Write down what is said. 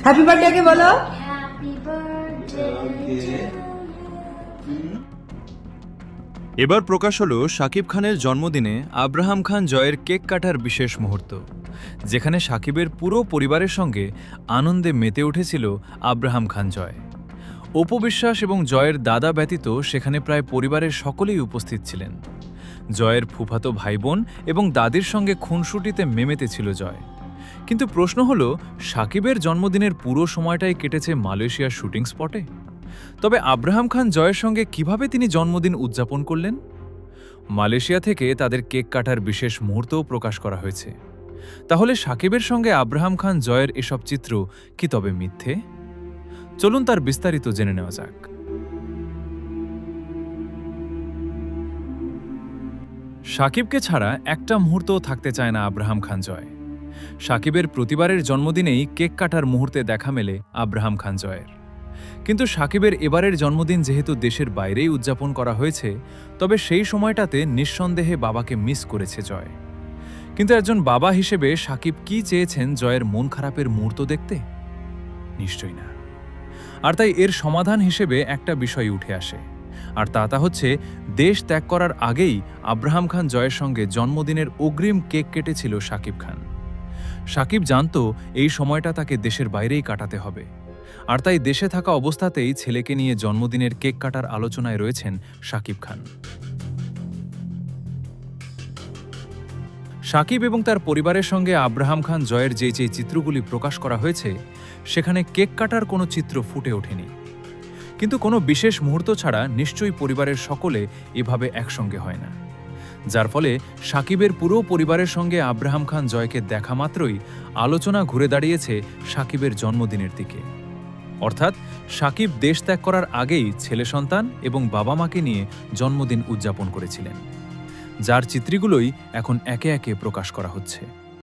Happy birthday কে বলো। এবার প্রকাশ হলো শাকিব খানের জন্মদিনে আব্রাহাম খান জয়ের কেক কাটার বিশেষ মুহূর্ত, যেখানে শাকিবের পুরো পরিবারের সঙ্গে আনন্দে মেতে উঠেছিল আব্রাহাম খান জয়। অপু বিশ্বাস এবং জয়ের দাদা ব্যতীত সেখানে প্রায় পরিবারের সকলেই উপস্থিত ছিলেন। জয়ের ফুফাতো ভাইবোন এবং দাদির সঙ্গে খুনসুটিতে মেমেতেছিল জয়। কিন্তু প্রশ্ন হলো, শাকিবের জন্মদিনের পুরো সময়টাই কেটেছে মালয়েশিয়ার শুটিং স্পটে। তবে আব্রাহাম খান জয়ের সঙ্গে কিভাবে তিনি জন্মদিন উদযাপন করলেন? মালয়েশিয়া থেকে তাদের কেক কাটার বিশেষ মুহূর্তও প্রকাশ করা হয়েছে। তাহলে শাকিবের সঙ্গে আব্রাহাম খান জয়ের এসব চিত্র কি তবে মিথ্যে? চলুন তার বিস্তারিত জেনে নেওয়া যাক। শাকিবকে ছাড়া একটা মুহূর্তও থাকতে চায় না আব্রাহাম খান জয়। শাকিবের প্রতিবারের জন্মদিনেই কেক কাটার মুহূর্তে দেখা মেলে আব্রাহাম খান জয়ের। কিন্তু শাকিবের এবারের জন্মদিন যেহেতু দেশের বাইরেই উদযাপন করা হয়েছে, তবে সেই সময়টাতে নিঃসন্দেহে বাবাকে মিস করেছে জয়। কিন্তু একজন বাবা হিসেবে শাকিব কি চেয়েছেন জয়ের মন খারাপের মুহূর্ত দেখতে? নিশ্চয়ই না। আর তাই এর সমাধান হিসেবে একটা বিষয় উঠে আসে, আর তা হচ্ছে দেশ ত্যাগ করার আগেই আব্রাহাম খান জয়ের সঙ্গে জন্মদিনের অগ্রিম কেক কেটেছিল শাকিব খান। শাকিব জানত এই সময়টা তাকে দেশের বাইরেই কাটাতে হবে, আর তাই দেশে থাকা অবস্থাতেই ছেলেকে নিয়ে জন্মদিনের কেক কাটার আলোচনায় রয়েছেন শাকিব খান। শাকিব এবং তার পরিবারের সঙ্গে আব্রাহাম খান জয়ের যে চিত্রগুলি প্রকাশ করা হয়েছে, সেখানে কেক কাটার কোনো চিত্র ফুটে ওঠেনি। কিন্তু কোনো বিশেষ মুহূর্ত ছাড়া নিশ্চয়ই পরিবারের সকলে এভাবে একসঙ্গে হয় না, যার ফলে শাকিবের পুরো পরিবারের সঙ্গে আব্রাহাম খান জয়কে দেখা মাত্রই আলোচনা ঘুরে দাঁড়িয়েছে শাকিবের জন্মদিনের দিকে। অর্থাৎ শাকিব দেশ ত্যাগ করার আগেই ছেলে সন্তান এবং বাবা মাকে নিয়ে জন্মদিন উদযাপন করেছিলেন, যার চিত্রগুলোই এখন একে একে প্রকাশ করা হচ্ছে।